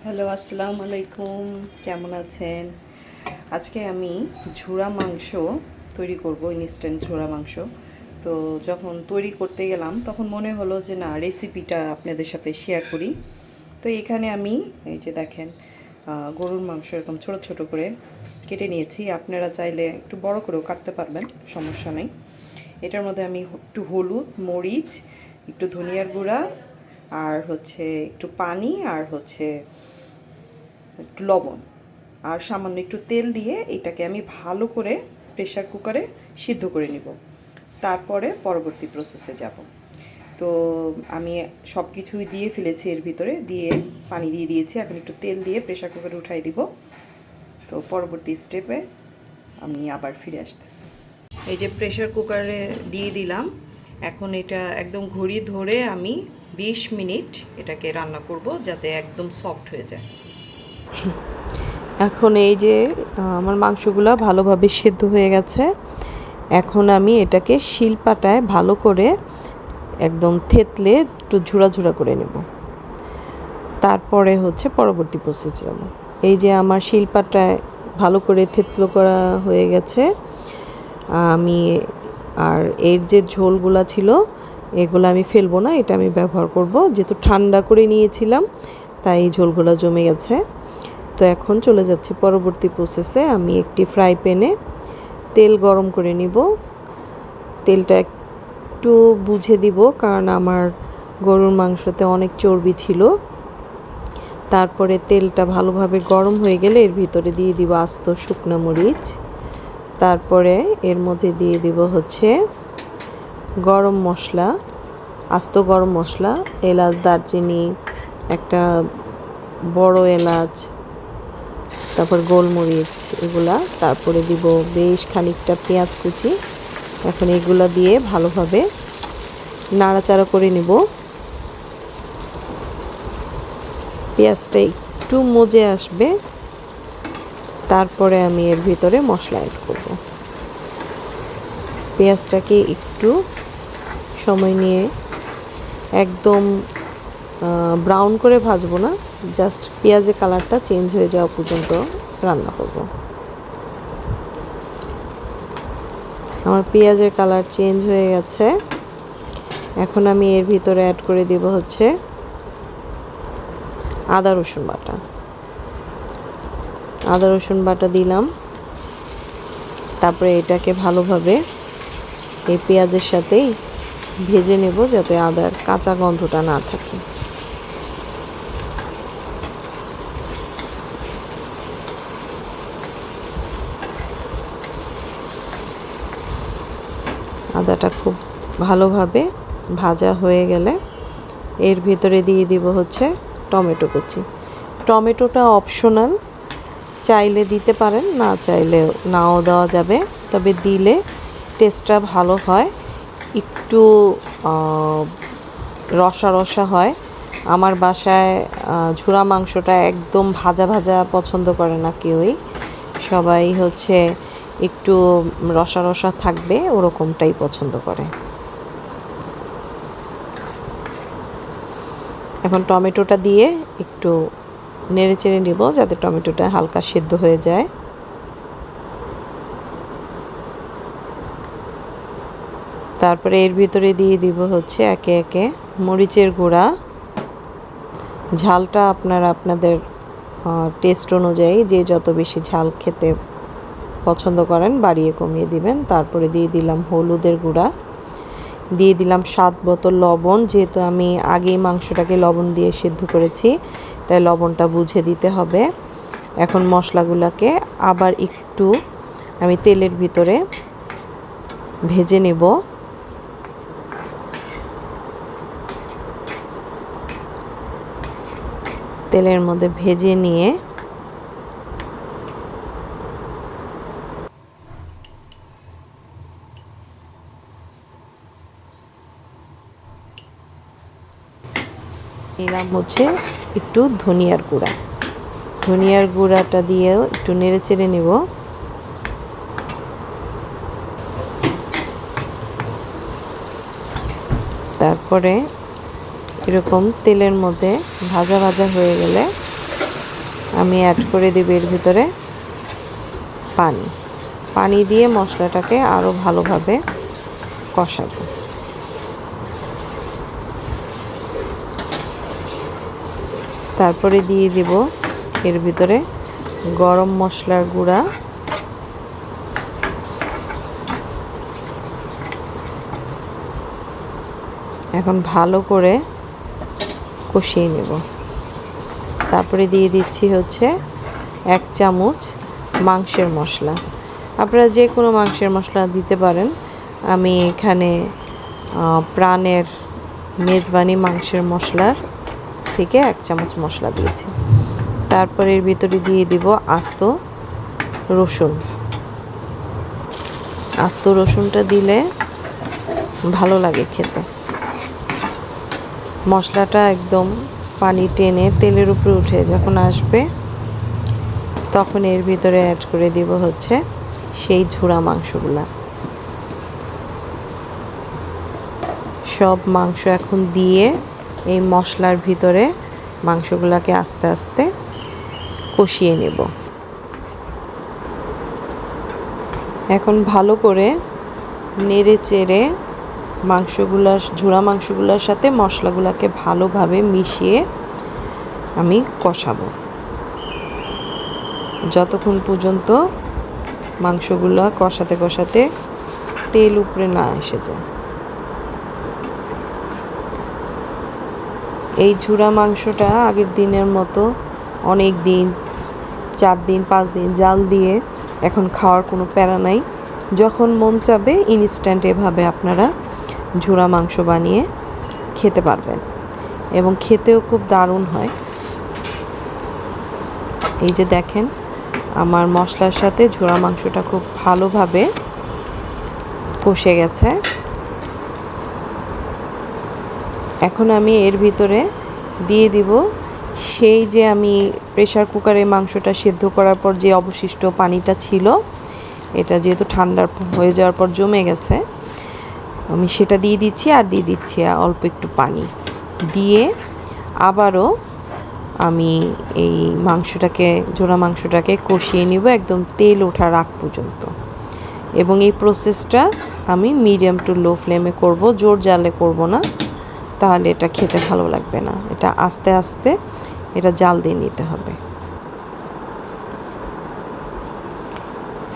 Hello, আসসালামু আলাইকুম। কেমন আছেন? আজকে আমি ঝুরা মাংস তৈরি করব, ইনস্ট্যান্ট ঝুরা মাংস। তো যখন তৈরি করতে গেলাম তখন মনে হলো যে না, রেসিপিটা আপনাদের সাথে শেয়ার করি। তো এখানে আমি এই যে দেখেন, গরুর মাংস এরকম ছোট ছোট করে কেটে নিয়েছি। আপনারা চাইলে একটু বড় করেও কাটতে পারবেন, সমস্যা নেই। এটার মধ্যে আমি একটু হলুদ, মরিচ, একটু ধনিয়ার গুঁড়া, আর হচ্ছে একটু পানি, আর হচ্ছে একটু লবণ, আর সামান্য একটু তেল দিয়ে এটাকে আমি ভালো করে প্রেশার কুকারে সিদ্ধ করে নিব। তারপরে পরবর্তী প্রসেসে যাব। তো আমি সব কিছুই দিয়ে ফেলেছি, এর ভিতরে দিয়ে পানি দিয়ে দিয়েছি। এখন একটু তেল দিয়ে প্রেশার কুকারে উঠাই দিব। তো পরবর্তী স্টেপে আমি আবার ফিরে আসতেছি। এই যে প্রেশার কুকারে দিয়ে দিলাম। এখন এটা একদম ঘড়ি ধরে আমি 20 মিনিট এটাকে রান্না করব, যাতে একদম সফট হয়ে যায়। এখন এই যে আমার মাংসগুলো ভালোভাবে সিদ্ধ হয়ে গেছে। এখন আমি এটাকে শিলপাটায় ভালো করে একদম থেতলে একটু ঝুরা ঝুরা করে নেব। তারপরে হচ্ছে পরবর্তী প্রসেস যাব। এই যে আমার শিলপাটায় ভালো করে থেতলো করা হয়ে গেছে। আমি আর এর যে ঝোলগুলা ছিল এগুলো আমি ফেলবো না, এটা আমি ব্যবহার করব। যেহেতু ঠান্ডা করে নিয়েছিলাম তাই ঝোলগুলো জমে গেছে। তো এখন চলে যাচ্ছি পরবর্তী প্রসেসে। আমি একটি ফ্রাই প্যানে তেল গরম করে নিব। তেলটা একটু বুঝে দিব, কারণ আমার গরুর মাংসতে অনেক চর্বি ছিল। তারপরে তেলটা ভালোভাবে গরম হয়ে গেলে এর ভিতরে দিয়ে দিব আস্ত শুকনো মরিচ। তারপরে এর মধ্যে দিয়ে দিব হচ্ছে গরম মশলা, আস্ত গরম মশলা, এলাচ, দারচিনি, একটা বড় এলাচ, তারপর গোলমরিচ, এগুলা। তারপরে দিব বেশ খানিকটা পেঁয়াজ কুচি। এখন এগুলা দিয়ে ভালোভাবে নাড়াচাড়া করে নিব। পেঁয়াজটা একটু মজে আসবে, তারপরে আমি এর ভিতরে মশলা অ্যাড করব। পেঁয়াজটাকে একটু সময় নিয়ে একদম ব্রাউন করে ভাজবো না, জাস্ট পেঁয়াজের কালারটা চেঞ্জ হয়ে যাওয়া পর্যন্ত রান্না করব। আমার পেঁয়াজের কালার চেঞ্জ হয়ে গেছে। এখন আমি এর ভিতরে অ্যাড করে দিব হচ্ছে আদা রসুন বাটা। আদা রসুন বাটা দিলাম। তারপরে এটাকে ভালোভাবে এই পেঁয়াজের সাথেই ভেজে নেব, যাতে আদার কাঁচা গন্ধটা না থাকে। আদাটা খুব ভালোভাবে ভাজা হয়ে গেলে এর ভিতরে দিয়ে দিব হচ্ছে টমেটো কুচি। টমেটোটা অপশনাল, চাইলে দিতে পারেন, না চাইলে নাও দেওয়া যাবে, তবে দিলে টেস্টটা ভালো হয়, একটু রসা রসা হয়। আমার বাসায় ঝুরা মাংসটা একদম ভাজা ভাজা পছন্দ করে না কেউই, সবাই হচ্ছে একটু রসা রসা থাকবে ওরকমটাই পছন্দ করে। এখন টমেটোটা দিয়ে একটু নেড়ে চেড়ে নেব, যাতে টমেটোটা হালকা সেদ্ধ হয়ে যায়। তারপরে এর ভিতরে দিয়ে দিব হচ্ছে একে একে মরিচের গুঁড়া। ঝালটা আপনারা আপনাদের টেস্ট অনুযায়ী যে যত বেশি ঝাল খেতে পছন্দ করেন বাড়িয়ে কমিয়ে দিবেন। তারপরে দিয়ে দিলাম হলুদের গুঁড়া, দিয়ে দিলাম স্বাদ মতো লবণ। যেহেতু আমি আগেই মাংসটাকে লবণ দিয়ে সিদ্ধ করেছি, তাই লবণটা বুঝে দিতে হবে। এখন মশলাগুলোকে আবার একটু আমি তেলের ভিতরে ভেজে নেব। তেলের মধ্যে ভেজে নিয়ে নিলাম হচ্ছে একটু ধনিয়ার গুঁড়া। ধনিয়ার গুঁড়াটা দিয়েও একটু নেড়ে চেড়ে নেব। তারপরে এরকম তেলের মধ্যে ভাজা ভাজা হয়ে গেলে আমি অ্যাড করে দেব এর ভিতরে পানি দিয়ে মশলাটাকে আরও ভালোভাবে কষাবো। তারপরে দিয়ে দেব এর ভিতরে গরম মশলার গুঁড়া, এখন ভালো করে কষিয়ে নেব। তারপরে দিয়ে দিচ্ছি হচ্ছে 1 চামচ মাংসের মশলা। আপনারা যে কোনো মাংসের মশলা দিতে পারেন। আমি এখানে প্রাণের মেজবানি মাংসের মশলার থেকে 1 চামচ মশলা দিয়েছি। তারপরে এর ভিতরে দিয়ে দিব আস্ত রসুন। আস্ত রসুনটা দিলে ভালো লাগে খেতে। মশলাটা একদম পানি টেনে তেলের উপরে উঠে যখন আসবে, তখন এর ভিতরে অ্যাড করে দিব হচ্ছে সেই ঝুরা মাংসগুলা। সব মাংস এখন দিয়ে এই মশলার ভিতরে মাংসগুলাকে আস্তে আস্তে কষিয়ে নেব। এখন ভালো করে নেড়ে চেড়ে ঝুরা মাংসগুলোর সাথে মশলাগুলোকে ভালোভাবে মিশিয়ে আমি কষাবো যতক্ষণ পর্যন্ত মাংসগুলো কষাতে কষাতে তেল উপরে না এসে যায়। এই ঝুরা মাংসটা আগের দিনের মতো অনেক দিন 4 দিন 5 দিন জাল দিয়ে এখন খাওয়ার কোনো প্যারা নাই। যখন মন চাবে ইনস্ট্যান্ট এভাবে আপনারা ঝুরা মাংস বানিয়ে খেতে পারবেন এবং খেতেও খুব দারুণ হয়। এই যে দেখেন আমার মশলার সাথে ঝুরা মাংসটা খুব ভালোভাবে কষে গেছে। এখন আমি এর ভিতরে দিয়ে দিব সেই যে আমি প্রেসার কুকারে মাংসটা সিদ্ধ করার পর যে অবশিষ্ট পানিটা ছিল, এটা যেহেতু ঠান্ডা হয়ে যাওয়ার পর জমে গেছে, আমি সেটা দিয়ে দিচ্ছি আর দিয়ে দিচ্ছি অল্প একটু পানি দিয়ে আবারও আমি এই ঝোড়া মাংসটাকে কষিয়ে নিব একদম তেল ওঠার আগ পর্যন্ত। এবং এই প্রসেসটা আমি মিডিয়াম টু লো ফ্লেমে করব, জোর জালে করব না, তাহলে এটা খেতে ভালো লাগবে না। এটা আস্তে আস্তে এটা জাল দিয়ে নিতে হবে।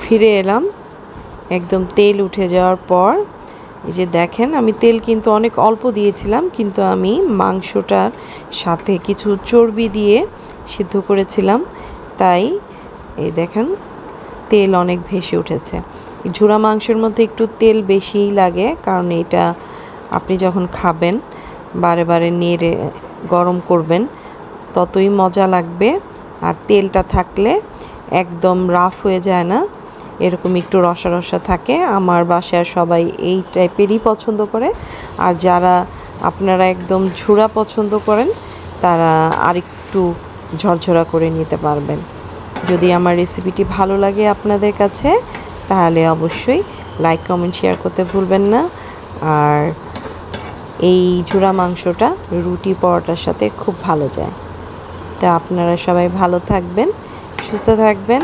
ফিরে এলাম একদম তেল উঠে যাওয়ার পর। এই যে দেখেন আমি তেল কিন্তু অনেক অল্প দিয়েছিলাম, কিন্তু আমি মাংসটার সাথে কিছু চর্বি দিয়ে সিদ্ধ করেছিলাম, তাই এই দেখেন তেল অনেক ভেসে উঠেছে। ঝুরা মাংসের মধ্যে একটু তেল বেশিই লাগে, কারণ এটা আপনি যখন খাবেন বারে বারে নেড়ে গরম করবেন ততই মজা লাগবে। আর তেলটা থাকলে একদম রাফ হয়ে যায় না, এরকম একটু রসা রসা থাকে। আমার বাসায় সবাই এই টাইপেরই পছন্দ করে, আর যারা আপনারা একদম ঝুরা পছন্দ করেন তারা আরেকটু ঝরঝরা করে নিতে পারবেন। যদি আমার রেসিপিটি ভালো লাগে আপনাদের কাছে, তাহলে অবশ্যই লাইক কমেন্ট শেয়ার করতে ভুলবেন না। আর এই ঝুরা মাংসটা রুটি পরোটার সাথে খুব ভালো যায়। তা আপনারা সবাই ভালো থাকবেন, সুস্থ থাকবেন।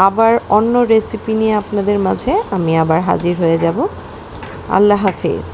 আবার অন্য রেসিপি নিয়ে আপনাদের মাঝে আমি আবার হাজির হয়ে যাব। আল্লাহ হাফেজ।